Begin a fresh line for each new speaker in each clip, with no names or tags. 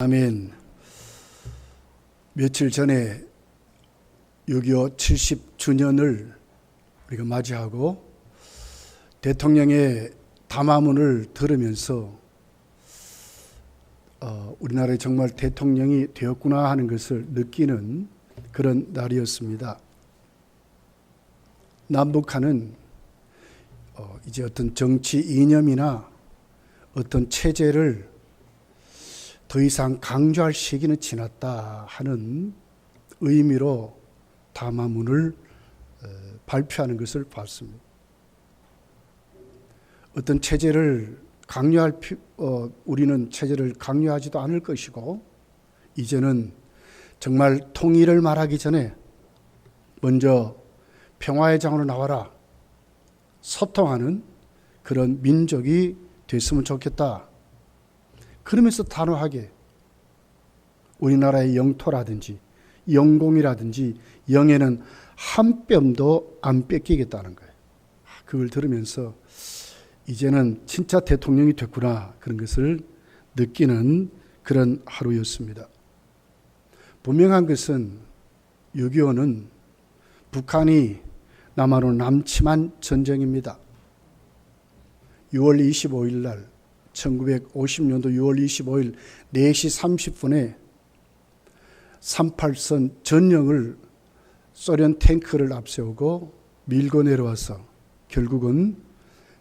아멘. 며칠 전에 6.25 70주년을 우리가 맞이하고 대통령의 담화문을 들으면서 우리나라에 정말 대통령이 되었구나 하는 것을 느끼는 그런 날이었습니다. 남북한은 이제 어떤 정치 이념이나 어떤 체제를 더 이상 강조할 시기는 지났다 하는 의미로 담화문을 발표하는 것을 봤습니다. 어떤 체제를 우리는 체제를 강요하지도 않을 것이고, 이제는 정말 통일을 말하기 전에 먼저 평화의 장으로 나와라, 소통하는 그런 민족이 됐으면 좋겠다. 그러면서 단호하게 우리나라의 영토라든지 영공이라든지 영예는 한 뼘도 안 뺏기겠다는 거예요. 그걸 들으면서 이제는 진짜 대통령이 됐구나, 그런 것을 느끼는 그런 하루였습니다. 분명한 것은 6.25는 북한이 남한으로 남침한 전쟁입니다. 6월 25일 날 1950년도 6월 25일 4시 30분에 38선 전령을 소련 탱크를 앞세우고 밀고 내려와서 결국은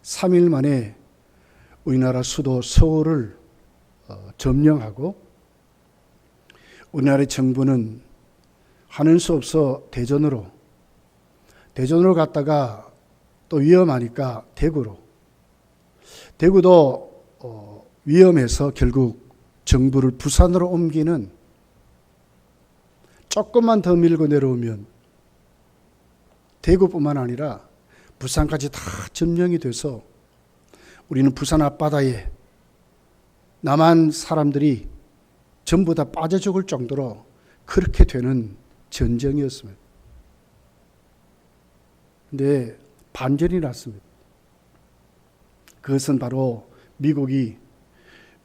3일 만에 우리나라 수도 서울을 점령하고, 우리나라의 정부는 하는 수 없어 대전으로 갔다가 또 위험하니까 대구도 위험해서 결국 정부를 부산으로 옮기는, 조금만 더 밀고 내려오면 대구뿐만 아니라 부산까지 다 점령이 돼서 우리는 부산 앞바다에 남한 사람들이 전부 다 빠져 죽을 정도로 그렇게 되는 전쟁이었습니다. 그런데 반전이 났습니다. 그것은 바로 미국이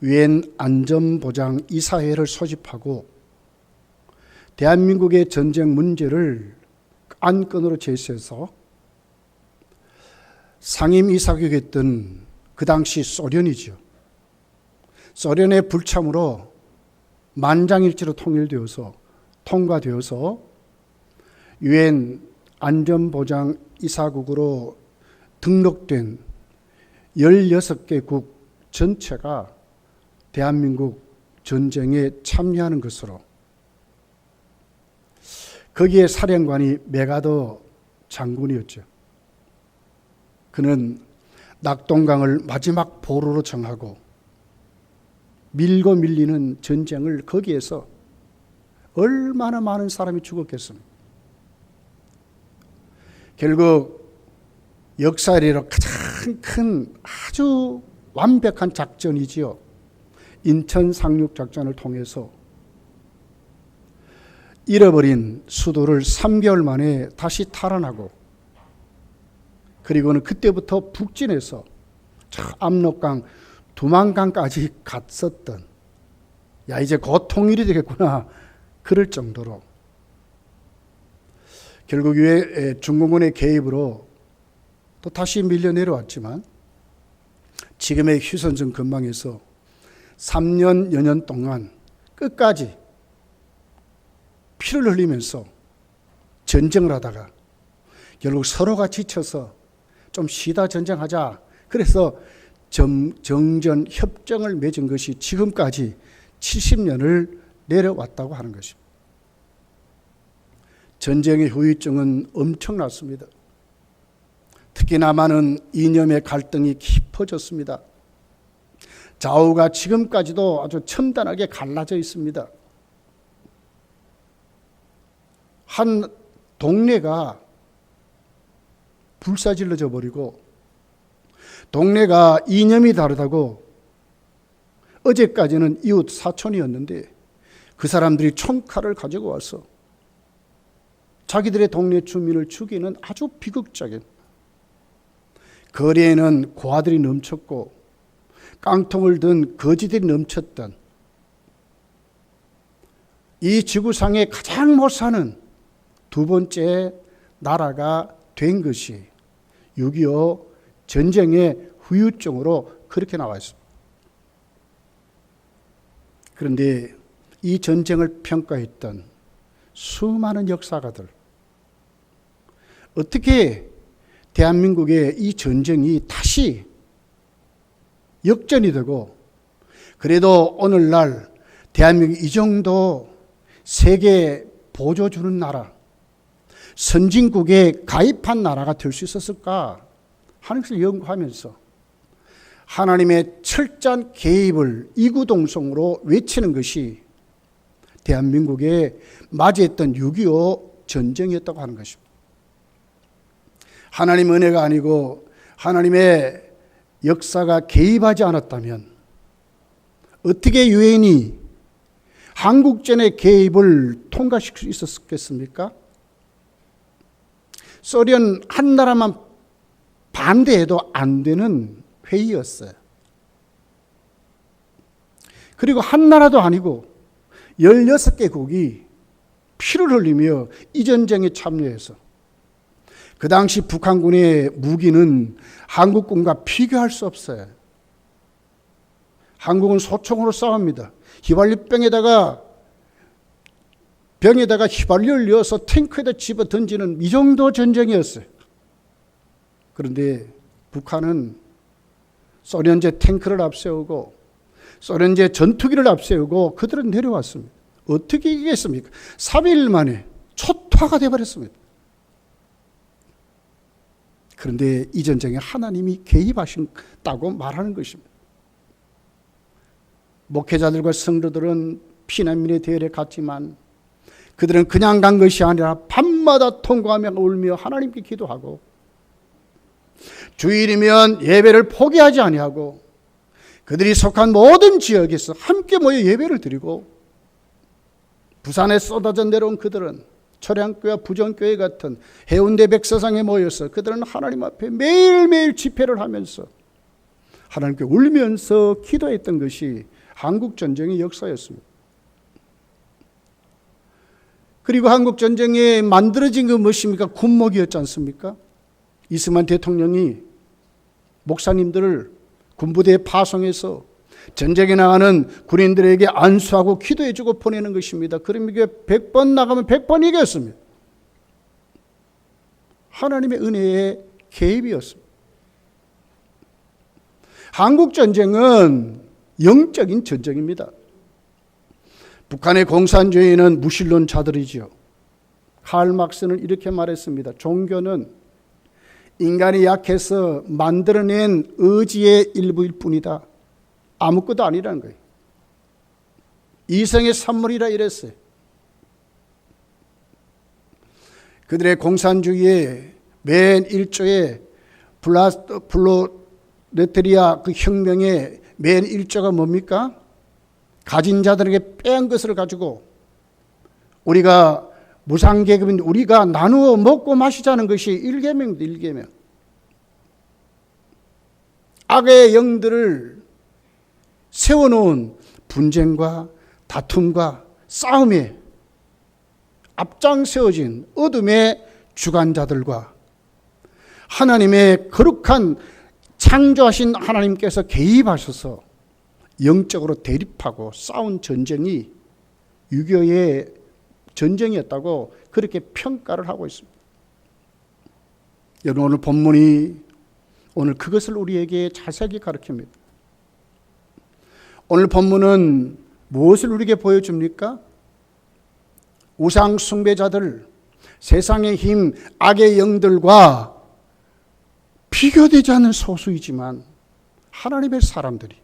유엔 안전보장 이사회를 소집하고 대한민국의 전쟁 문제를 안건으로 제시해서 상임이사국이었던 그 당시 소련이죠. 소련의 불참으로 만장일치로 통과되어서 유엔 안전보장 이사국으로 등록된 16개국 전체가 대한민국 전쟁에 참여하는 것으로, 거기에 사령관이 메가더 장군이었죠. 그는 낙동강을 마지막 보루로 정하고 밀고 밀리는 전쟁을, 거기에서 얼마나 많은 사람이 죽었겠습니까? 결국 역사에서 가장 큰 아주 완벽한 작전이지요. 인천 상륙작전을 통해서 잃어버린 수도를 3개월 만에 다시 탈환하고, 그리고는 그때부터 북진해서 저 압록강, 두만강까지 갔었던, 야 이제 곧 통일이 되겠구나, 그럴 정도로 결국 중공군의 개입으로 또 다시 밀려 내려왔지만, 지금의 휴전선 근방에서 3년 여년 동안 끝까지 피를 흘리면서 전쟁을 하다가 결국 서로가 지쳐서 좀 쉬다 전쟁하자, 그래서 정전 협정을 맺은 것이 지금까지 70년을 내려왔다고 하는 것입니다. 전쟁의 후유증은 엄청났습니다. 특히 남한은 이념의 갈등이 깊어졌습니다. 좌우가 지금까지도 아주 첨단하게 갈라져 있습니다. 한 동네가 불사질러져 버리고, 동네가 이념이 다르다고, 어제까지는 이웃 사촌이었는데 그 사람들이 총칼을 가지고 와서 자기들의 동네 주민을 죽이는 아주 비극적인, 거리에는 고아들이 넘쳤고 깡통을 든 거지들이 넘쳤던, 이 지구상에 가장 못 사는 두 번째 나라가 된 것이 6.25 전쟁의 후유증으로 그렇게 나와 있습니다. 그런데 이 전쟁을 평가했던 수많은 역사가들, 어떻게 대한민국의 이 전쟁이 다시 역전이 되고, 그래도 오늘날 대한민국이 이 정도 세계 보조 주는 나라, 선진국에 가입한 나라가 될 수 있었을까 하는 것을 연구하면서 하나님의 철저한 개입을 이구동성으로 외치는 것이 대한민국에 맞이했던 6.25 전쟁이었다고 하는 것입니다. 하나님의 은혜가 아니고 하나님의 역사가 개입하지 않았다면 어떻게 유엔이 한국전의 개입을 통과시킬 수 있었겠습니까? 소련 한 나라만 반대해도 안 되는 회의였어요. 그리고 한 나라도 아니고 16개국이 피를 흘리며 이 전쟁에 참여해서 그 당시 북한군의 무기는 한국군과 비교할 수 없어요. 한국은 소총으로 싸웁니다. 병에다가 휘발유를 넣어서 탱크에다 집어 던지는 이 정도 전쟁이었어요. 그런데 북한은 소련제 탱크를 앞세우고 소련제 전투기를 앞세우고 그들은 내려왔습니다. 어떻게 이기겠습니까? 3일 만에 초토화가 되어버렸습니다. 그런데 이 전쟁에 하나님이 개입하신다고 말하는 것입니다. 목회자들과 성도들은 피난민의 대열에 갔지만 그들은 그냥 간 것이 아니라 밤마다 통곡하며 울며 하나님께 기도하고 주일이면 예배를 포기하지 아니하고 그들이 속한 모든 지역에서 함께 모여 예배를 드리고 부산에 쏟아져 내려온 그들은 초량교회와 부정교회 같은 해운대 백사장에 모여서 그들은 하나님 앞에 매일매일 집회를 하면서 하나님께 울면서 기도했던 것이 한국전쟁의 역사였습니다. 그리고 한국전쟁에 만들어진 건 무엇입니까? 군목이었지 않습니까? 이승만 대통령이 목사님들을 군부대에 파송해서 전쟁에 나가는 군인들에게 안수하고 기도해주고 보내는 것입니다. 그러면 이게 100번 나가면 100번 이겼습니다. 하나님의 은혜의 개입이었습니다. 한국전쟁은 영적인 전쟁입니다. 북한의 공산주의는 무신론자들이지요. 칼 막스는 이렇게 말했습니다. 종교는 인간이 약해서 만들어낸 의지의 일부일 뿐이다. 아무것도 아니라는 거예요. 이성의 산물이라 이랬어요. 그들의 공산주의의 맨 1조의 플로레타리아 그 혁명의 맨 1조가 뭡니까? 가진 자들에게 빼앗은 것을 가지고 우리가 무상계급인데 우리가 나누어 먹고 마시자는 것이 1계명입니다. 1계명. 악의 영들을 세워놓은 분쟁과 다툼과 싸움에 앞장세워진 어둠의 주관자들과 하나님의 거룩한 창조하신 하나님께서 개입하셔서 영적으로 대립하고 싸운 전쟁이 6.25의 전쟁이었다고 그렇게 평가를 하고 있습니다. 여러분, 오늘 본문이 오늘 그것을 우리에게 자세하게 가르칩니다. 오늘 본문은 무엇을 우리에게 보여줍니까? 우상 숭배자들, 세상의 힘, 악의 영들과 비교되지 않는 소수이지만 하나님의 사람들이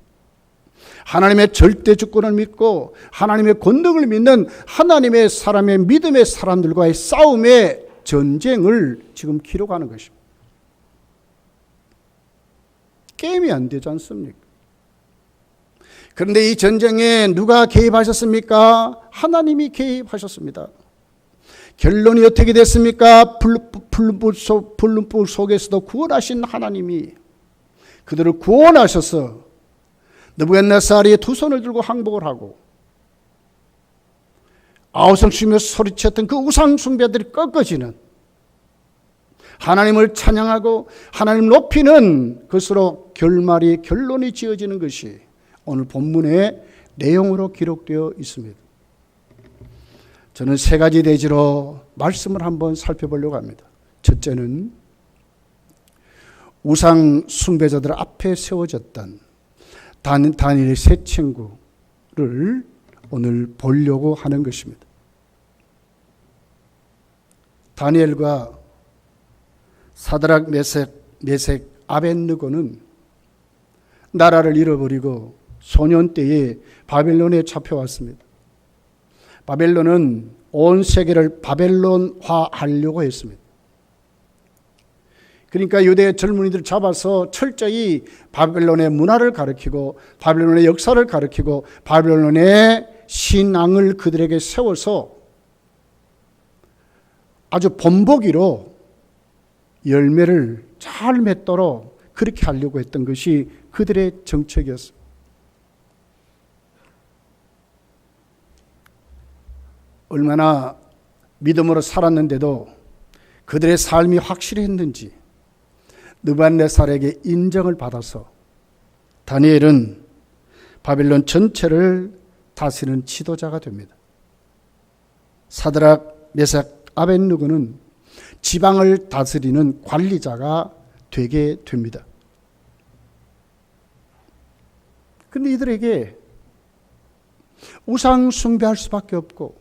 하나님의 절대 주권을 믿고 하나님의 권능을 믿는 하나님의 사람의 믿음의 사람들과의 싸움의 전쟁을 지금 기록하는 것입니다. 게임이 안 되지 않습니까? 그런데 이 전쟁에 누가 개입하셨습니까? 하나님이 개입하셨습니다. 결론이 어떻게 됐습니까? 불불 속에서도 구원하신 하나님이 그들을 구원하셔서 느부갓네살이 두 손을 들고 항복을 하고 아우성치며 소리쳤던 그 우상 숭배들이 꺾어지는, 하나님을 찬양하고 하나님 높이는 것으로 결론이 지어지는 것이 오늘 본문의 내용으로 기록되어 있습니다. 저는 세 가지 대지로 말씀을 한번 살펴보려고 합니다. 첫째는 우상 숭배자들 앞에 세워졌던 다니엘의 세 친구를 오늘 보려고 하는 것입니다. 다니엘과 사드락, 메색, 아벳느고는 나라를 잃어버리고 소년 때에 바벨론에 잡혀왔습니다. 바벨론은 온 세계를 바벨론화하려고 했습니다. 그러니까 유대 젊은이들 잡아서 철저히 바벨론의 문화를 가르치고 바벨론의 역사를 가르치고 바벨론의 신앙을 그들에게 세워서 아주 본보기로 열매를 잘 맺도록 그렇게 하려고 했던 것이 그들의 정책이었습니다. 얼마나 믿음으로 살았는데도 그들의 삶이 확실했는지 느부갓네살에게 인정을 받아서 다니엘은 바벨론 전체를 다스리는 지도자가 됩니다. 사드락, 메삭, 아벳느고는 지방을 다스리는 관리자가 되게 됩니다. 그런데 이들에게 우상 숭배할 수밖에 없고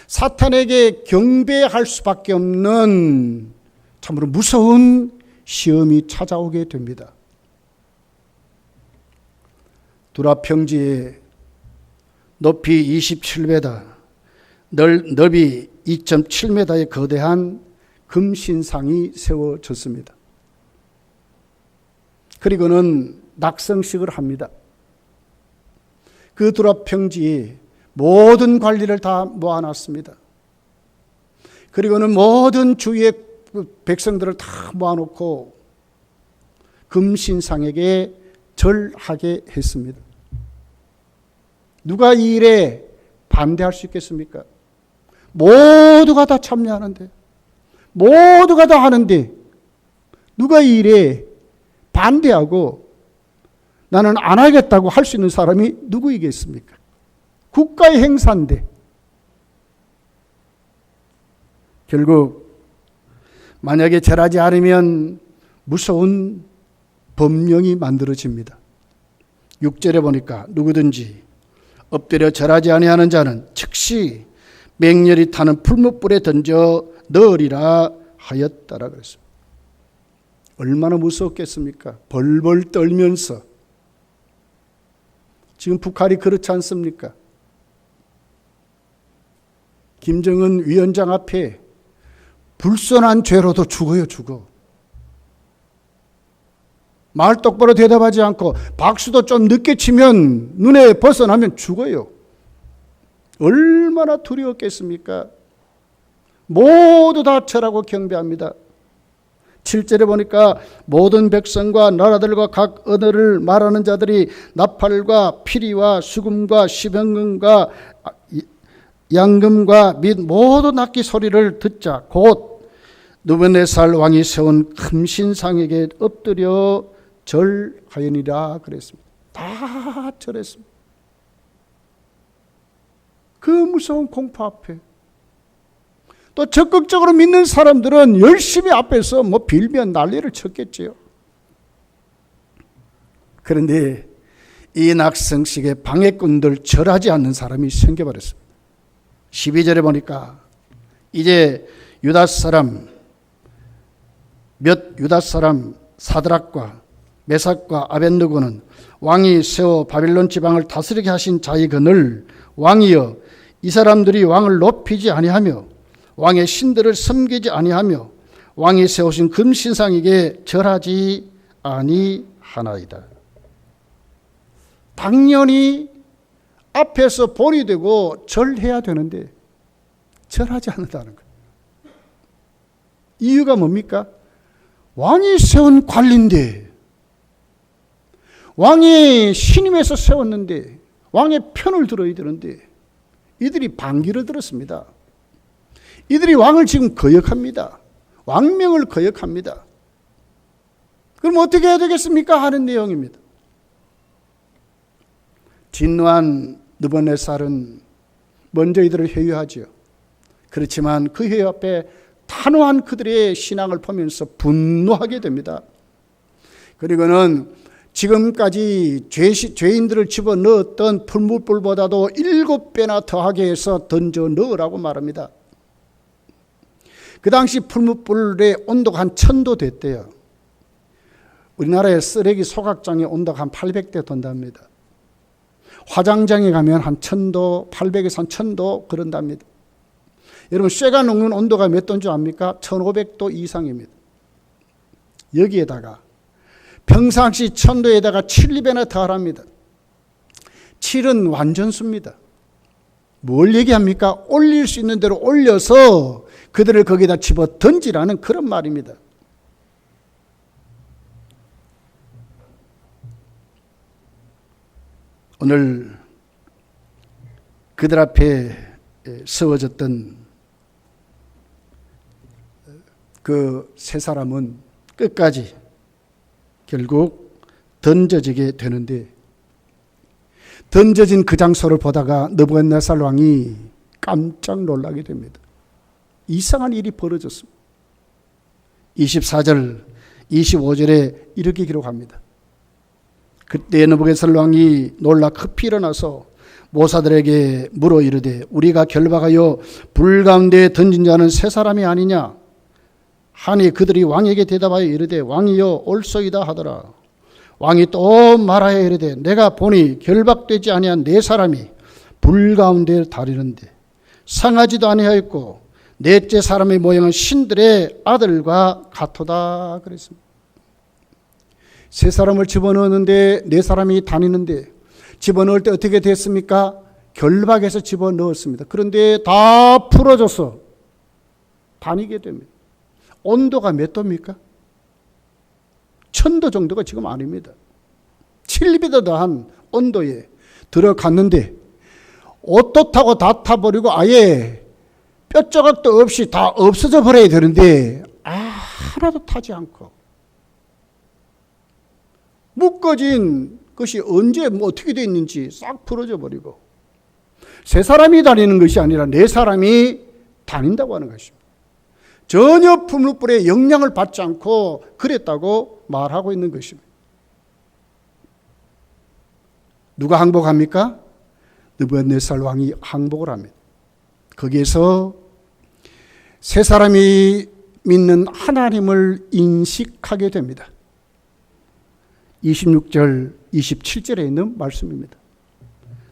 사탄에게 경배할 수밖에 없는 참으로 무서운 시험이 찾아오게 됩니다. 두라 평지에 높이 27m, 넓이 2.7m의 거대한 금신상이 세워졌습니다. 그리고는 낙성식을 합니다. 그 두라 평지에 모든 관리를 다 모아놨습니다. 그리고는 모든 주위의 백성들을 다 모아놓고 금신상에게 절하게 했습니다. 누가 이 일에 반대할 수 있겠습니까? 모두가 다 참여하는데, 모두가 다 하는데 누가 이 일에 반대하고 나는 안 하겠다고 할 수 있는 사람이 누구이겠습니까? 국가의 행사인데. 결국 만약에 절하지 않으면 무서운 법령이 만들어집니다. 6절에 보니까 누구든지 엎드려 절하지 아니하는 자는 즉시 맹렬히 타는 풀무불에 던져 넣으리라 하였다라 그랬습니다. 얼마나 무섭겠습니까? 벌벌 떨면서. 지금 북한이 그렇지 않습니까? 김정은 위원장 앞에 불선한 죄로도 죽어요, 죽어. 말 똑바로 대답하지 않고 박수도 좀 늦게 치면 눈에 벗어나면 죽어요. 얼마나 두려웠겠습니까? 모두 다 절하고 경배합니다. 7절에 보니까 모든 백성과 나라들과 각 언어를 말하는 자들이 나팔과 피리와 수금과 시병금과 양금과 및 모든 악기 소리를 듣자 곧 느부갓네살 왕이 세운 금신상에게 엎드려 절하여니라 그랬습니다. 다 절했습니다. 그 무서운 공포 앞에 또 적극적으로 믿는 사람들은 열심히 앞에서 빌면 난리를 쳤겠지요. 그런데 이 낙성식에 방해꾼들 절하지 않는 사람이 생겨버렸습니다. 12절에 보니까 이제 유다 사람 사드락과 메삭과 아벳느고는 왕이 세워 바빌론 지방을 다스리게 하신 자이거늘 왕이여 이 사람들이 왕을 높이지 아니하며 왕의 신들을 섬기지 아니하며 왕이 세우신 금신상에게 절하지 아니하나이다. 당연히 앞에서 본이 되고 절해야 되는데 절하지 않는다는 거예요. 이유가 뭡니까? 왕이 세운 관리인데, 왕이 신임해서 세웠는데 왕의 편을 들어야 되는데 이들이 반기를 들었습니다. 이들이 왕을 지금 거역합니다. 왕명을 거역합니다. 그럼 어떻게 해야 되겠습니까? 하는 내용입니다. 진노한 느부갓네살은 먼저 이들을 회유하지요. 그렇지만 그 회유 앞에 단호한 그들의 신앙을 보면서 분노하게 됩니다. 그리고는 지금까지 죄인들을 집어넣었던 풀무불보다도 7배나 더하게 해서 던져 넣으라고 말합니다. 그 당시 풀무불의 온도가 한 1000도 됐대요. 우리나라의 쓰레기 소각장의 온도가 한 800대 된답니다. 화장장에 가면 한 1000도, 800에서 한 1000도 그런답니다. 여러분, 쇠가 녹는 온도가 몇 도인 줄 압니까? 1500도 이상입니다. 여기에다가 평상시 1000도에다가 7배나 더하랍니다. 7은 완전수입니다. 뭘 얘기합니까? 올릴 수 있는 대로 올려서 그들을 거기다 집어 던지라는 그런 말입니다. 오늘 그들 앞에 세워졌던 그 세 사람은 끝까지 결국 던져지게 되는데, 던져진 그 장소를 보다가 느부갓네살 왕이 깜짝 놀라게 됩니다. 이상한 일이 벌어졌습니다. 24절, 25절에 이렇게 기록합니다. 그때 느부갓네살 왕이 놀라 급히 일어나서 모사들에게 물어 이르되, 우리가 결박하여 불 가운데 던진 자는 세 사람이 아니냐 하니, 그들이 왕에게 대답하여 이르되, 왕이여 옳소이다 하더라. 왕이 또 말하여 이르되, 내가 보니 결박되지 아니한 네 사람이 불 가운데 다리는데 상하지도 아니하였고 넷째 사람의 모양은 신들의 아들과 같도다 그랬습니다. 세 사람을 집어넣었는데 네 사람이 다니는데, 집어넣을 때 어떻게 됐습니까? 결박해서 집어넣었습니다. 그런데 다 풀어져서 다니게 됩니다. 온도가 몇 도입니까? 1000도 정도가 지금 아닙니다. 7배도 더한 온도에 들어갔는데 어떻다고 다 타버리고 아예 뼈조각도 없이 다 없어져 버려야 되는데 하나도 타지 않고 묶어진 것이 언제 어떻게 되어 있는지 싹 풀어져 버리고, 세 사람이 다니는 것이 아니라 네 사람이 다닌다고 하는 것입니다. 전혀 풀무불의 영향을 받지 않고 그랬다고 말하고 있는 것입니다. 누가 항복합니까? 느부갓네살 왕이 항복을 합니다. 거기에서 세 사람이 믿는 하나님을 인식하게 됩니다. 26절, 27절에 있는 말씀입니다.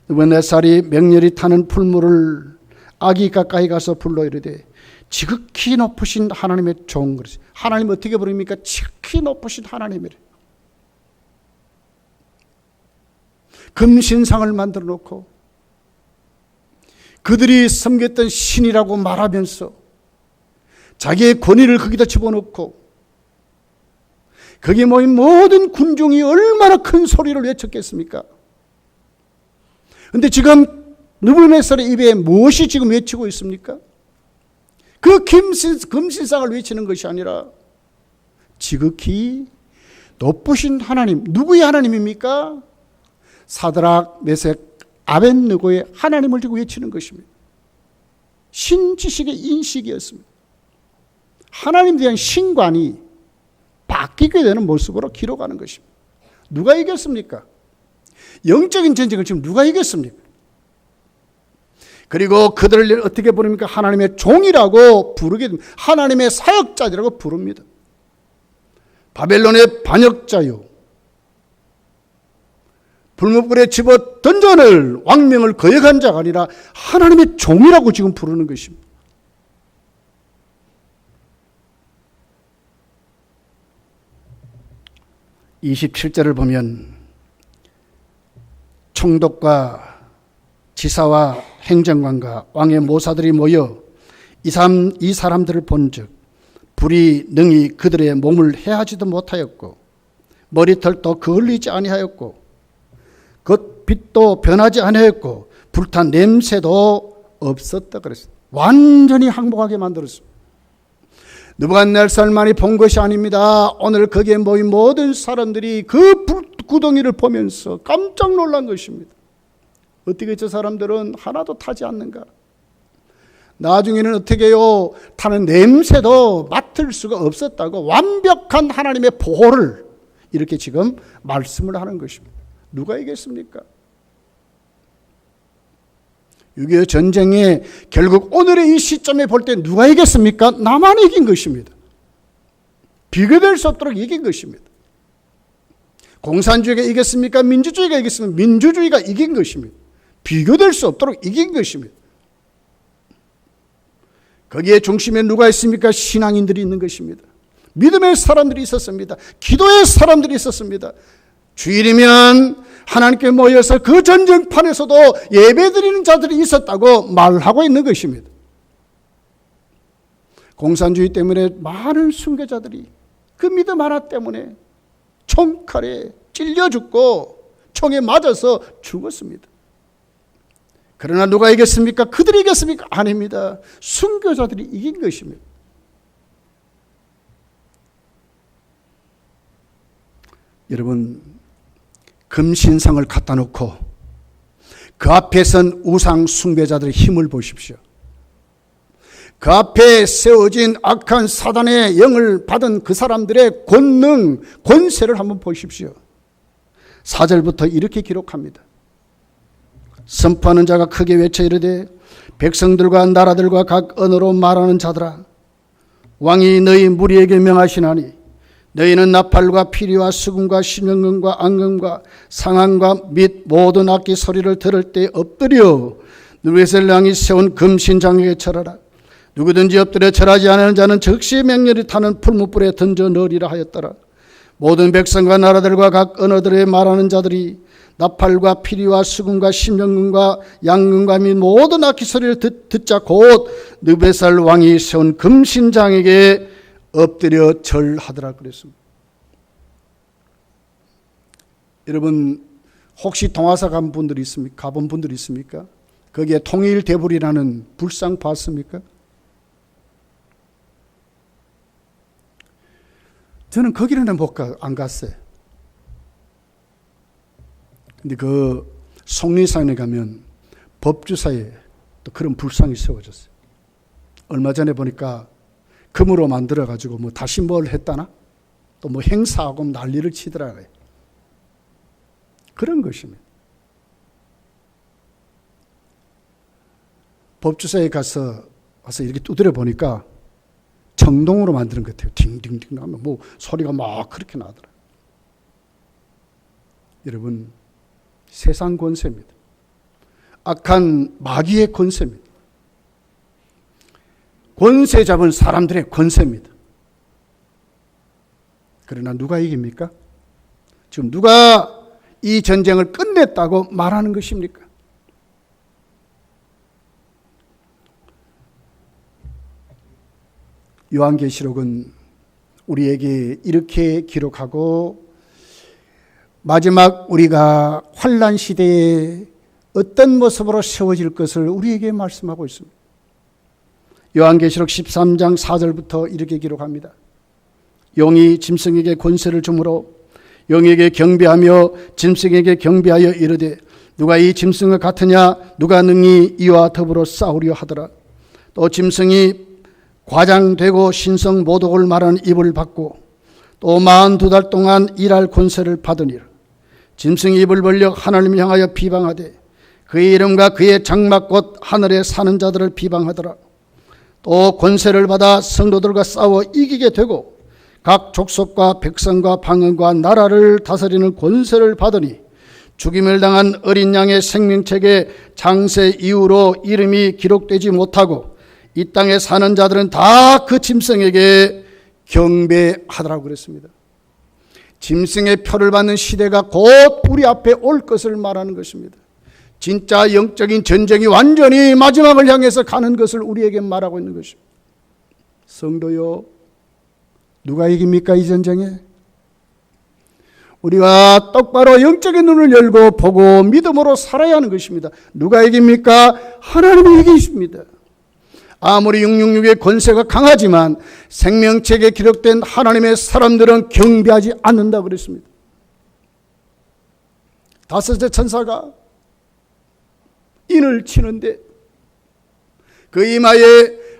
느부갓네살이 맹렬히 타는 풀무를 아기 가까이 가서 불러 이르되, 지극히 높으신 하나님의 종. 하나님 어떻게 부릅니까? 지극히 높으신 하나님이래. 금신상을 만들어 놓고 그들이 섬겼던 신이라고 말하면서 자기의 권위를 거기다 집어넣고, 거기에 모인 모든 군중이 얼마나 큰 소리를 외쳤겠습니까? 그런데 지금 느부갓네살의 입에 무엇이 지금 외치고 있습니까? 그 금신상을 외치는 것이 아니라 지극히 높으신 하나님. 누구의 하나님입니까? 사드락, 메색, 아벳느고의 하나님을 지금 외치는 것입니다. 신지식의 인식이었습니다. 하나님에 대한 신관이 바뀌게 되는 모습으로 기록하는 것입니다. 누가 이겼습니까? 영적인 전쟁을 지금 누가 이겼습니까? 그리고 그들을 어떻게 부릅니까? 하나님의 종이라고 부르게 됩니다. 하나님의 사역자들이라고 부릅니다. 바벨론의 반역자요, 불무불에 집어 던져낼 왕명을 거역한 자가 아니라 하나님의 종이라고 지금 부르는 것입니다. (27절을) 보면 총독과 지사와 행정관과 왕의 모사들이 모여 이 사람들을 본즉 불이 능히 그들의 몸을 해하지도 못하였고 머리털도 그을리지 아니하였고 그 빛도 변하지 아니하였고 불탄 냄새도 없었다 그랬어요. 완전히 항복하게 만들었습니다. 느부갓네살만이 본 것이 아닙니다. 오늘 거기에 모인 모든 사람들이 그 구덩이를 보면서 깜짝 놀란 것입니다. 어떻게 저 사람들은 하나도 타지 않는가? 나중에는 어떻게 해요? 타는 냄새도 맡을 수가 없었다고 완벽한 하나님의 보호를 이렇게 지금 말씀을 하는 것입니다. 누가 이겼습니까? 6.25 전쟁에 결국 오늘의 이 시점에 볼 때 누가 이겼습니까? 나만 이긴 것입니다. 비교될 수 없도록 이긴 것입니다. 공산주의가 이겼습니까? 민주주의가 이겼습니까? 민주주의가 이긴 것입니다. 비교될 수 없도록 이긴 것입니다. 거기에 중심에 누가 있습니까? 신앙인들이 있는 것입니다. 믿음의 사람들이 있었습니다. 기도의 사람들이 있었습니다. 주일이면 하나님께 모여서 그 전쟁판에서도 예배드리는 자들이 있었다고 말하고 있는 것입니다. 공산주의 때문에 많은 순교자들이 그 믿음 하나 때문에 총칼에 찔려 죽고 총에 맞아서 죽었습니다. 그러나 누가 이겼습니까? 그들이 이겼습니까? 아닙니다. 순교자들이 이긴 것입니다. 여러분, 금신상을 갖다 놓고 그 앞에 선 우상 숭배자들의 힘을 보십시오. 그 앞에 세워진 악한 사단의 영을 받은 그 사람들의 권능, 권세를 한번 보십시오. 4절부터 이렇게 기록합니다. 선포하는 자가 크게 외쳐 이르되 백성들과 나라들과 각 언어로 말하는 자들아, 왕이 너희 무리에게 명하시나니 너희는 나팔과 피리와 수금과 심령금과 앙금과 상황과 및 모든 악기 소리를 들을 때 엎드려 누르벨 왕이 세운 금신장에게 절하라. 누구든지 엎드려 절하지 않은 자는 즉시 맹렬히 타는 풀무불에 던져 넣으리라 하였더라. 모든 백성과 나라들과 각 언어들에 말하는 자들이 나팔과 피리와 수금과 심령금과 양금과 및 모든 악기 소리를 듣자 곧 느베살 왕이 세운 금신장에게 엎드려 절하더라 그랬습니다. 여러분, 혹시 동화사 가본 분들이 있습니까? 거기에 통일대불이라는 불상 봤습니까? 저는 거기는 안 갔어요. 근데 그 속리산에 가면 법주사에 또 그런 불상이 세워졌어요. 얼마 전에 보니까 금으로 만들어가지고 뭐 다시 뭘 했다나? 또 뭐 행사하고 난리를 치더라고요. 그런 것입니다. 법주사에 가서 이렇게 두드려 보니까 청동으로 만드는 것 같아요. 딩딩딩 하면 뭐 소리가 막 그렇게 나더라. 여러분, 세상 권세입니다. 악한 마귀의 권세입니다. 권세 잡은 사람들의 권세입니다. 그러나 누가 이깁니까? 지금 누가 이 전쟁을 끝냈다고 말하는 것입니까? 요한계시록은 우리에게 이렇게 기록하고 마지막 우리가 환난 시대에 어떤 모습으로 세워질 것을 우리에게 말씀하고 있습니다. 요한계시록 13장 4절부터 이렇게 기록합니다. 용이 짐승에게 권세를 주므로 용에게 경배하며 짐승에게 경배하여 이르되 누가 이 짐승과 같으냐 누가 능히 이와 더불어 싸우려 하더라. 또 짐승이 과장되고 신성 모독을 말하는 입을 받고 또 42달 동안 일할 권세를 받으니라. 짐승이 입을 벌려 하나님을 향하여 비방하되 그의 이름과 그의 장막 곧 하늘에 사는 자들을 비방하더라. 또 권세를 받아 성도들과 싸워 이기게 되고 각 족속과 백성과 방언과 나라를 다스리는 권세를 받으니 죽임을 당한 어린 양의 생명책에 장세 이후로 이름이 기록되지 못하고 이 땅에 사는 자들은 다 그 짐승에게 경배하더라고 그랬습니다. 짐승의 표를 받는 시대가 곧 우리 앞에 올 것을 말하는 것입니다. 진짜 영적인 전쟁이 완전히 마지막을 향해서 가는 것을 우리에게 말하고 있는 것입니다. 성도요, 누가 이깁니까 이 전쟁에? 우리가 똑바로 영적인 눈을 열고 보고 믿음으로 살아야 하는 것입니다. 누가 이깁니까? 하나님이 이기십니다. 아무리 666의 권세가 강하지만 생명책에 기록된 하나님의 사람들은 경배하지 않는다 그랬습니다. 다섯째 천사가 인을 치는데 그 이마에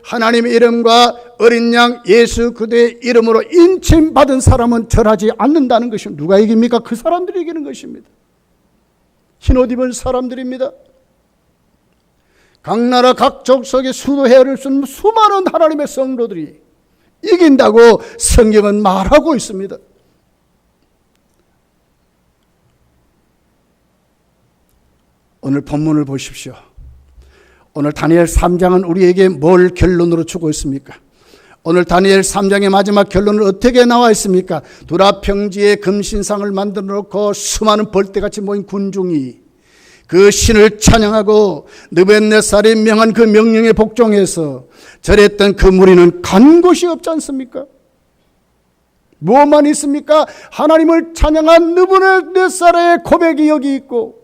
하나님의 이름과 어린 양 예수 그리스도의 이름으로 인침 받은 사람은 절하지 않는다는 것입니다. 누가 이깁니까? 그 사람들이 이기는 것입니다. 흰옷 입은 사람들입니다. 각 나라 각 족속의 수도 헤아릴 수 없는 수많은 하나님의 성도들이 이긴다고 성경은 말하고 있습니다. 오늘 본문을 보십시오. 오늘 다니엘 3장은 우리에게 뭘 결론으로 주고 있습니까? 오늘 다니엘 3장의 마지막 결론은 어떻게 나와 있습니까? 두라 평지에 금신상을 만들어 놓고 수많은 벌떼같이 모인 군중이 그 신을 찬양하고 느부갓네살이 명한 그 명령에 복종해서 절했던 그 무리는 간 곳이 없지 않습니까? 무엇만 있습니까? 하나님을 찬양한 느부갓네살의 고백이 여기 있고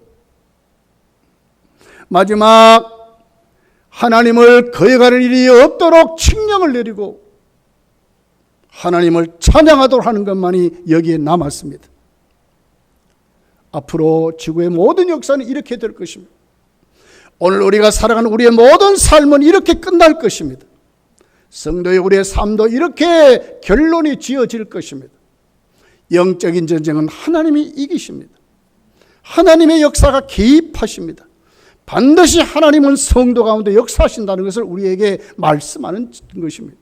마지막 하나님을 거역하는 일이 없도록 칙령을 내리고 하나님을 찬양하도록 하는 것만이 여기에 남았습니다. 앞으로 지구의 모든 역사는 이렇게 될 것입니다. 오늘 우리가 살아가는 우리의 모든 삶은 이렇게 끝날 것입니다. 성도의 우리의 삶도 이렇게 결론이 지어질 것입니다. 영적인 전쟁은 하나님이 이기십니다. 하나님의 역사가 개입하십니다. 반드시 하나님은 성도 가운데 역사하신다는 것을 우리에게 말씀하는 것입니다.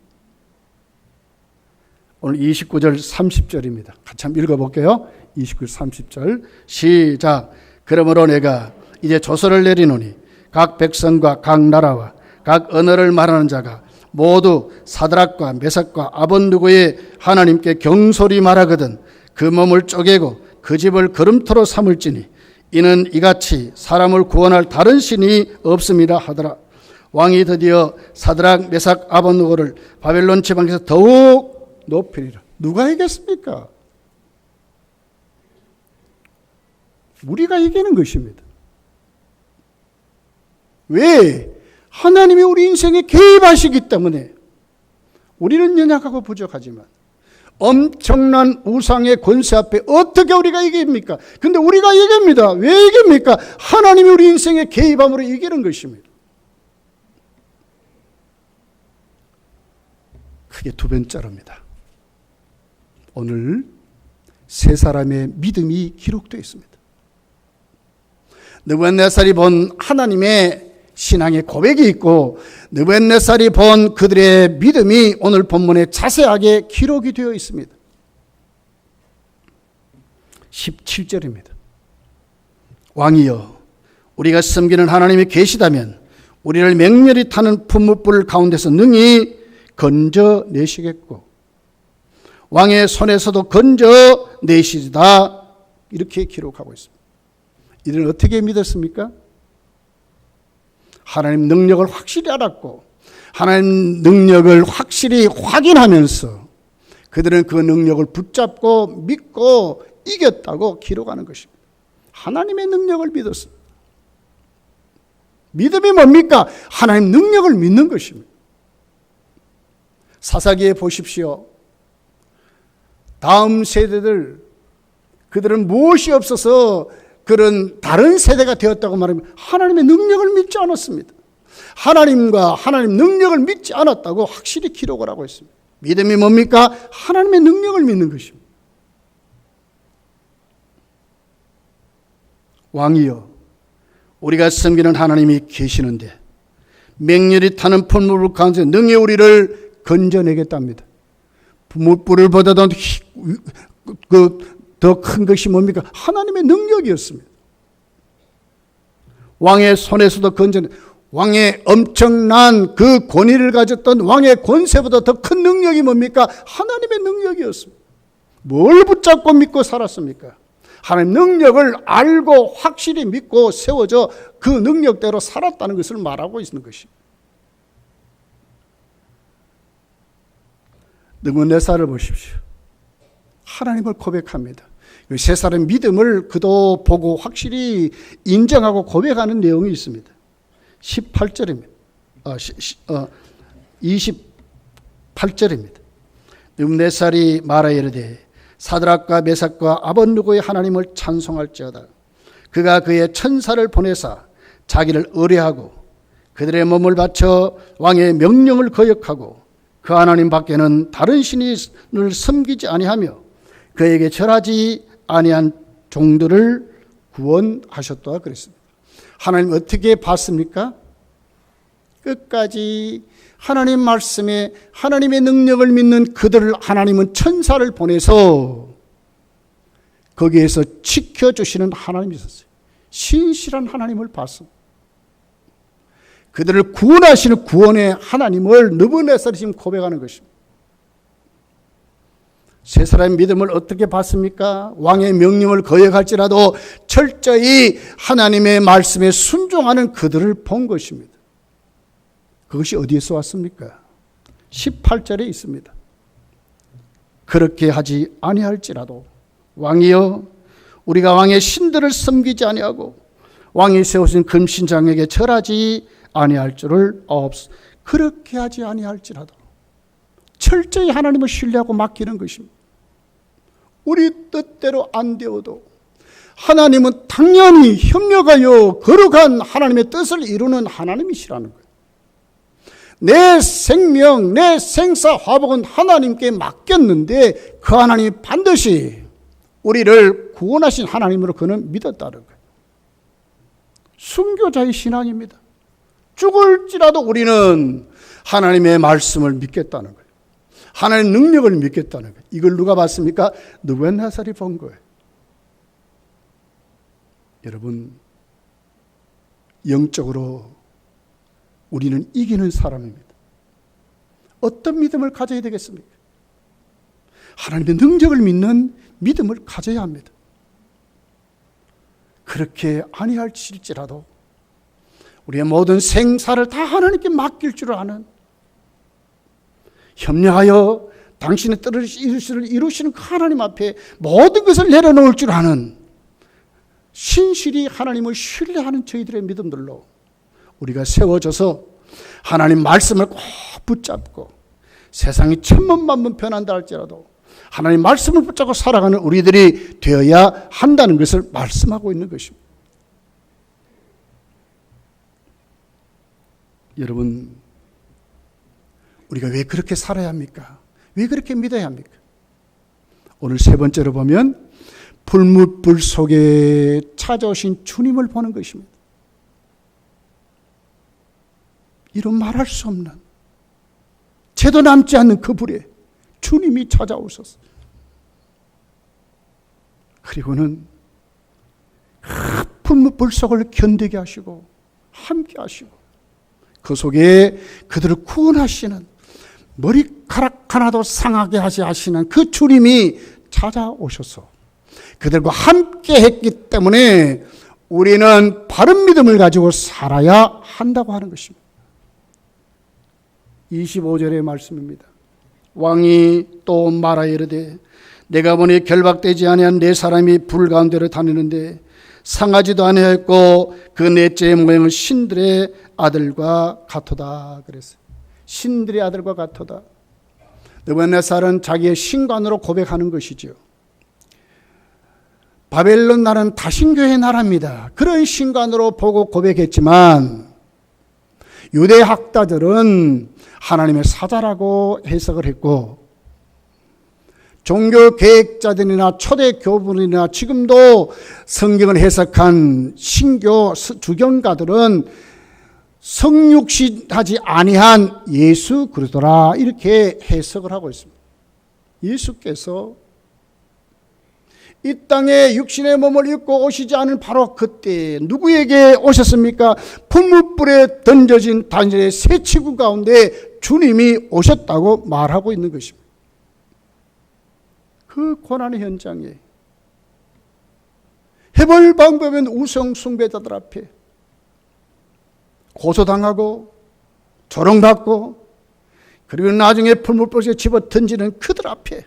오늘 29절 30절입니다. 같이 한번 읽어볼게요. 29절 30절 시작. 그러므로 내가 이제 조서를 내리노니 각 백성과 각 나라와 각 언어를 말하는 자가 모두 사드락과 메삭과 아벳느고의 하나님께 경솔히 말하거든 그 몸을 쪼개고 그 집을 거름토로 삼을지니 이는 이같이 사람을 구원할 다른 신이 없음이라 하더라. 왕이 드디어 사드락 메삭 아벳느고를 바벨론 지방에서 더욱 높이리라. 누가 이겼습니까? 우리가 이기는 것입니다. 왜? 하나님이 우리 인생에 개입하시기 때문에. 우리는 연약하고 부족하지만 엄청난 우상의 권세 앞에 어떻게 우리가 이깁니까? 근데 우리가 이깁니다. 왜 이깁니까? 하나님이 우리 인생에 개입함으로 이기는 것입니다. 크게 두 번째로입니다. 오늘 세 사람의 믿음이 기록되어 있습니다. 느부갓네살이 본 하나님의 신앙의 고백이 있고 느부갓네살이 본 그들의 믿음이 오늘 본문에 자세하게 기록이 되어 있습니다. 17절입니다. 왕이여 우리가 섬기는 하나님이 계시다면 우리를 맹렬히 타는 풀무불 가운데서 능히 건져내시겠고 왕의 손에서도 건져내시리다. 이렇게 기록하고 있습니다. 이들은 어떻게 믿었습니까? 하나님 능력을 확실히 알았고 하나님 능력을 확실히 확인하면서 그들은 그 능력을 붙잡고 믿고 이겼다고 기록하는 것입니다. 하나님의 능력을 믿었습니다. 믿음이 뭡니까? 하나님 능력을 믿는 것입니다. 사사기에 보십시오. 다음 세대들 그들은 무엇이 없어서 그런 다른 세대가 되었다고 말하면 하나님의 능력을 믿지 않았습니다. 하나님과 하나님 능력을 믿지 않았다고 확실히 기록을 하고 있습니다. 믿음이 뭡니까? 하나님의 능력을 믿는 것입니다. 왕이여 우리가 섬기는 하나님이 계시는데 맹렬히 타는 풀무불 가운데 능히 우리를 건져내겠답니다. 풀무불을 보다도 더 큰 것이 뭡니까? 하나님의 능력이었습니다. 왕의 손에서도 건져내 왕의 엄청난 그 권위를 가졌던 왕의 권세보다 더 큰 능력이 뭡니까? 하나님의 능력이었습니다. 뭘 붙잡고 믿고 살았습니까? 하나님 능력을 알고 확실히 믿고 세워져 그 능력대로 살았다는 것을 말하고 있는 것입니다. 느부갓네살을 보십시오. 하나님을 고백합니다. 세 사람의 믿음을 그도 보고 확실히 인정하고 고백하는 내용이 있습니다. 18절입니다. 28절입니다. 느부갓네살이 말하여 이르되 사드락과 메삭과 아벳느고의 하나님을 찬송할지어다. 그가 그의 천사를 보내사 자기를 의뢰하고 그들의 몸을 바쳐 왕의 명령을 거역하고 그 하나님 밖에는 다른 신을 섬기지 아니하며 그에게 절하지 아니한 종들을 구원하셨다 그랬습니다. 하나님 어떻게 봤습니까? 끝까지 하나님 말씀에 하나님의 능력을 믿는 그들을 하나님은 천사를 보내서 거기에서 지켜주시는 하나님이 있었어요. 신실한 하나님을 봤습니다. 그들을 구원하시는 구원의 하나님을 느부갓네살이 지금 고백하는 것입니다. 세 사람의 믿음을 어떻게 봤습니까? 왕의 명령을 거역할지라도 철저히 하나님의 말씀에 순종하는 그들을 본 것입니다. 그것이 어디에서 왔습니까? 18절에 있습니다. 그렇게 하지 아니할지라도 왕이여 우리가 왕의 신들을 섬기지 아니하고 왕이 세우신 금신장에게 절하지 아니할 줄을 없소. 그렇게 하지 아니할지라도 철저히 하나님을 신뢰하고 맡기는 것입니다. 우리 뜻대로 안 되어도 하나님은 당연히 협력하여 거룩한 하나님의 뜻을 이루는 하나님이시라는 거예요. 내 생명, 내 생사 화복은 하나님께 맡겼는데 그 하나님이 반드시 우리를 구원하신 하나님으로 그는 믿었다는 거예요. 순교자의 신앙입니다. 죽을지라도 우리는 하나님의 말씀을 믿겠다는 거예요. 하나님의 능력을 믿겠다는 거예요. 이걸 누가 봤습니까? 느부갓네살이 본 거예요. 여러분, 영적으로 우리는 이기는 사람입니다. 어떤 믿음을 가져야 되겠습니까? 하나님의 능력을 믿는 믿음을 가져야 합니다. 그렇게 아니할지라도 우리의 모든 생사를 다 하나님께 맡길 줄 아는, 협력하여 당신의 뜻을 이루시는 그 하나님 앞에 모든 것을 내려놓을 줄 아는, 신실히 하나님을 신뢰하는 저희들의 믿음들로 우리가 세워져서 하나님 말씀을 꼭 붙잡고 세상이 천번만번 변한다 할지라도 하나님 말씀을 붙잡고 살아가는 우리들이 되어야 한다는 것을 말씀하고 있는 것입니다. 여러분, 우리가 왜 그렇게 살아야 합니까? 왜 그렇게 믿어야 합니까? 오늘 세 번째로 보면 불뭇불 속에 찾아오신 주님을 보는 것입니다. 이런 말할 수 없는, 죄도 남지 않는 그 불에 주님이 찾아오셨어요. 그리고는 불뭇불 속을 견디게 하시고 함께 하시고 그 속에 그들을 구원하시는, 머리카락 하나도 상하게 하시는 그 주님이 찾아오셔서 그들과 함께 했기 때문에 우리는 바른 믿음을 가지고 살아야 한다고 하는 것입니다. 25절의 말씀입니다. 왕이 또 말하여 이르되 내가 보니 결박되지 아니한 네 사람이 불 가운데로 다니는데 상하지도 아니하였고 그 넷째의 모양은 신들의 아들과 같도다 그랬어요. 신들의 아들과 같도다. 느부갓네살은 자기의 신관으로 고백하는 것이죠. 바벨론 나라는 다신교의 나라입니다. 그런 신관으로 보고 고백했지만 유대 학자들은 하나님의 사자라고 해석을 했고, 종교 계획자들이나 초대 교부들이나 지금도 성경을 해석한 신교 주경가들은 성육신하지 아니한 예수 그리스도라 이렇게 해석을 하고 있습니다. 예수께서 이 땅에 육신의 몸을 입고 오시지 않은 바로 그때 누구에게 오셨습니까? 불뭇불에 던져진 단일의 새 치구 가운데 주님이 오셨다고 말하고 있는 것입니다. 그 고난의 현장에 해볼 방법은 우상 숭배자들 앞에 고소당하고 조롱받고 그리고 나중에 불뭇불에 집어 던지는 그들 앞에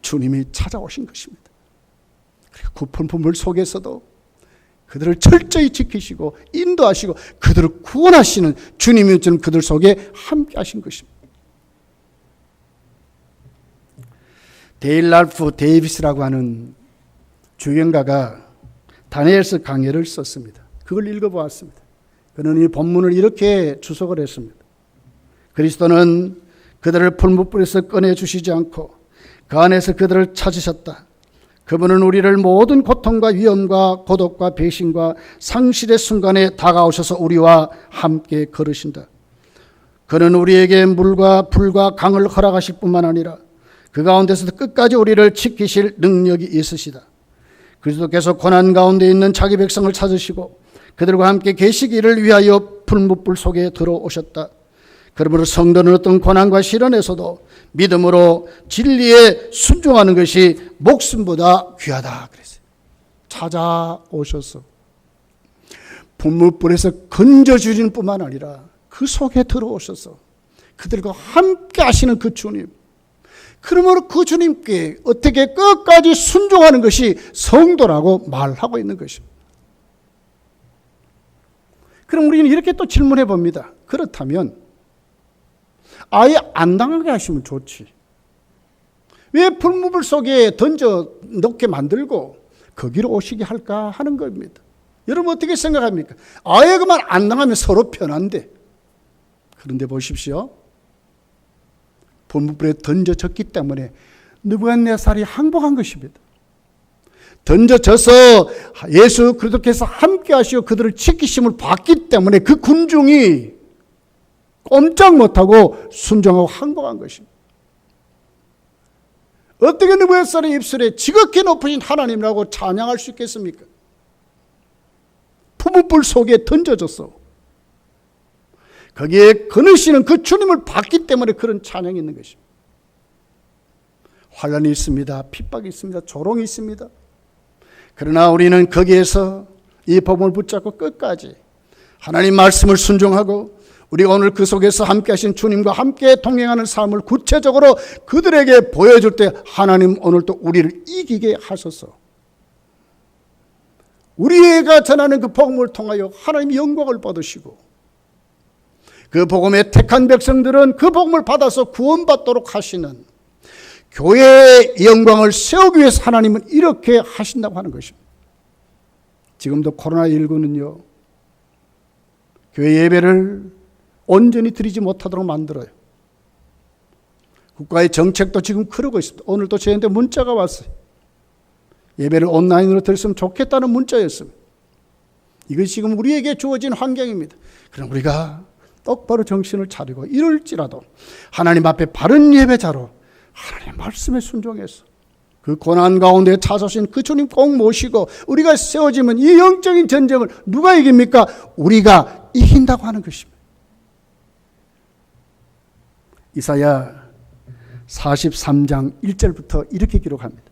주님이 찾아오신 것입니다. 그리고 그 풀무불 속에서도 그들을 철저히 지키시고 인도하시고 그들을 구원하시는 주님이 저는 그들 속에 함께 하신 것입니다. 데일 랄프 데이비스라고 하는 주경가가 다니엘서 강해를 썼습니다. 그걸 읽어보았습니다. 그는 이 본문을 이렇게 주석을 했습니다. 그리스도는 그들을 풀무불에서 꺼내주시지 않고 그 안에서 그들을 찾으셨다. 그분은 우리를 모든 고통과 위험과 고독과 배신과 상실의 순간에 다가오셔서 우리와 함께 걸으신다. 그는 우리에게 물과 불과 강을 허락하실 뿐만 아니라 그 가운데서도 끝까지 우리를 지키실 능력이 있으시다. 그리스도께서 고난 가운데 있는 자기 백성을 찾으시고 그들과 함께 계시기를 위하여 풀무불 속에 들어오셨다. 그러므로 성도는 어떤 고난과 시련에서도 믿음으로 진리에 순종하는 것이 목숨보다 귀하다 그랬어요. 찾아오셔서 풀무불에서 건져주시는 뿐만 아니라 그 속에 들어오셔서 그들과 함께 하시는 그 주님, 그러므로 그 주님께 어떻게 끝까지 순종하는 것이 성도라고 말하고 있는 것입니다. 그럼 우리는 이렇게 또 질문해 봅니다. 그렇다면 아예 안 당하게 하시면 좋지. 왜 풀무불 속에 던져 넣게 만들고 거기로 오시게 할까 하는 겁니다. 여러분 어떻게 생각합니까? 아예 그만 안 당하면 서로 편한데. 그런데 보십시오. 풀무불에 던져졌기 때문에 느부갓네살이 항복한 것입니다. 던져져서 예수 그리스도께서 함께 하시고 그들을 지키심을 받기 때문에 그 군중이 꼼짝 못하고 순종하고 항복한 것입니다. 어떻게 느부갓네살의 입술에 지극히 높으신 하나님이라고 찬양할 수 있겠습니까? 풀무불 속에 던져졌어. 거기에 거느시는 그 주님을 봤기 때문에 그런 찬양이 있는 것입니다. 환난이 있습니다. 핍박이 있습니다. 조롱이 있습니다. 그러나 우리는 거기에서 이 복음을 붙잡고 끝까지 하나님 말씀을 순종하고 우리가 오늘 그 속에서 함께 하신 주님과 함께 동행하는 삶을 구체적으로 그들에게 보여줄 때 하나님 오늘도 우리를 이기게 하소서. 우리가 전하는 그 복음을 통하여 하나님 영광을 받으시고 그 복음에 택한 백성들은 그 복음을 받아서 구원받도록 하시는 교회의 영광을 세우기 위해서 하나님은 이렇게 하신다고 하는 것입니다. 지금도 코로나19는요, 교회 예배를 온전히 드리지 못하도록 만들어요. 국가의 정책도 지금 그러고 있습니다. 오늘도 저희한테 문자가 왔어요. 예배를 온라인으로 드렸으면 좋겠다는 문자였습니다. 이것이 지금 우리에게 주어진 환경입니다. 그럼 우리가 똑바로 정신을 차리고 이럴지라도 하나님 앞에 바른 예배자로 하나님의 말씀에 순종해서 그 고난 가운데 찾아오신 그 주님 꼭 모시고 우리가 세워지면 이 영적인 전쟁을 누가 이깁니까? 우리가 이긴다고 하는 것입니다. 이사야 43장 1절부터 이렇게 기록합니다.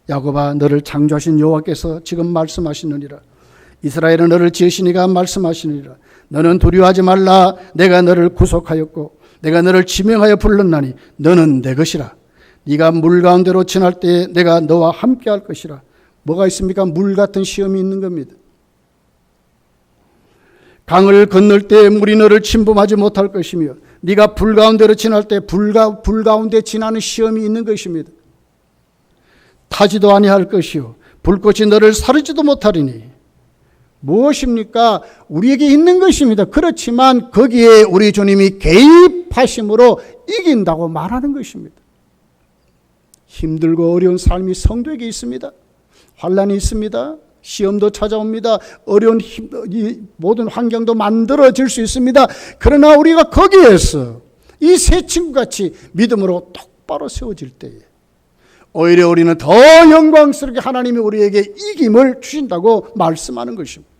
야곱아 너를 창조하신 여호와께서 지금 말씀하시느니라. 이스라엘은 너를 지으시니가 말씀하시느니라. 너는 두려워하지 말라. 내가 너를 구속하였고 내가 너를 지명하여 불렀나니 너는 내 것이라. 네가 물 가운데로 지날 때에 내가 너와 함께 할 것이라. 뭐가 있습니까? 물 같은 시험이 있는 겁니다. 강을 건널 때 물이 너를 침범하지 못할 것이며 네가 불 가운데로 지날 때 불 가운데 지나는 시험이 있는 것입니다. 타지도 아니할 것이요 불꽃이 너를 사르지도 못하리니. 무엇입니까? 우리에게 있는 것입니다. 그렇지만 거기에 우리 주님이 개입하심으로 이긴다고 말하는 것입니다. 힘들고 어려운 삶이 성도에게 있습니다. 환난이 있습니다. 시험도 찾아옵니다. 어려운 이 모든 환경도 만들어질 수 있습니다. 그러나 우리가 거기에서 이 세 친구같이 믿음으로 똑바로 세워질 때에 오히려 우리는 더 영광스럽게 하나님이 우리에게 이김을 주신다고 말씀하는 것입니다.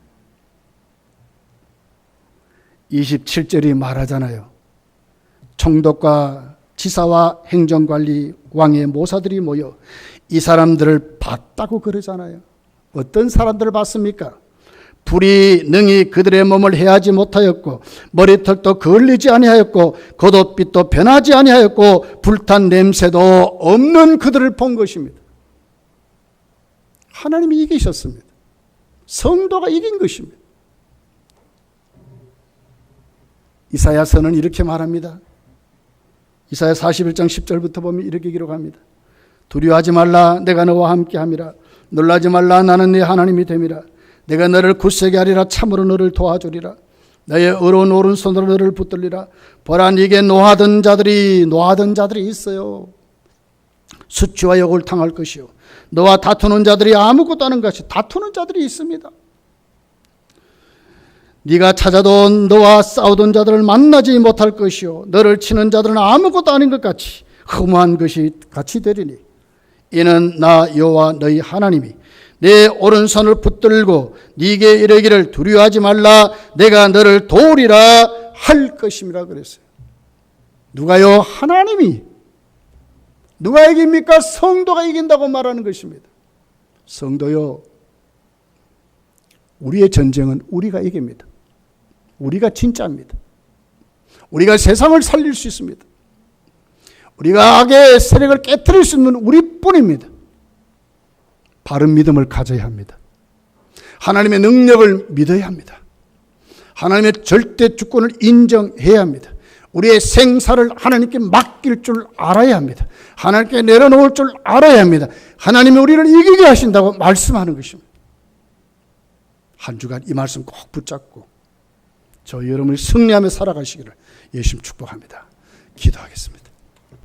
27절이 말하잖아요. 총독과 지사와 행정관리 왕의 모사들이 모여 이 사람들을 봤다고 그러잖아요. 어떤 사람들을 봤습니까? 불이 능히 그들의 몸을 해하지 못하였고 머리털도 그을리지 아니하였고 겉옷빛도 변하지 아니하였고 불탄 냄새도 없는 그들을 본 것입니다. 하나님이 이기셨습니다. 성도가 이긴 것입니다. 이사야서는 이렇게 말합니다. 이사야 41장 10절부터 보면 이렇게 기록합니다. 두려워하지 말라, 내가 너와 함께함이라. 놀라지 말라, 나는 네 하나님이 됨이라. 내가 너를 굳세게 하리라. 참으로 너를 도와주리라. 너의 의로운 오른손으로 너를 붙들리라. 보라, 네게 노하던 자들이 있어요. 수치와 욕을 당할 것이요, 너와 다투는 자들이 아무것도 아닌 것이, 다투는 자들이 있습니다. 네가 찾아도 너와 싸우던 자들을 만나지 못할 것이요, 너를 치는 자들은 아무것도 아닌 것 같이 허무한 것이 같이 되리니, 이는 나 여호와 너희 하나님이 내 오른손을 붙들고 네게 이르기를 두려워하지 말라, 내가 너를 도우리라 할 것임이라 그랬어요. 누가요? 하나님이. 누가 이깁니까? 성도가 이긴다고 말하는 것입니다. 성도요, 우리의 전쟁은 우리가 이깁니다. 우리가 진짜입니다. 우리가 세상을 살릴 수 있습니다. 우리가 악의 세력을 깨트릴 수 있는 우리뿐입니다. 바른 믿음을 가져야 합니다. 하나님의 능력을 믿어야 합니다. 하나님의 절대 주권을 인정해야 합니다. 우리의 생사를 하나님께 맡길 줄 알아야 합니다. 하나님께 내려놓을 줄 알아야 합니다. 하나님이 우리를 이기게 하신다고 말씀하는 것입니다. 한 주간 이 말씀 꼭 붙잡고 저 여러분이 승리하며 살아가시기를 예수님 축복합니다. 기도하겠습니다.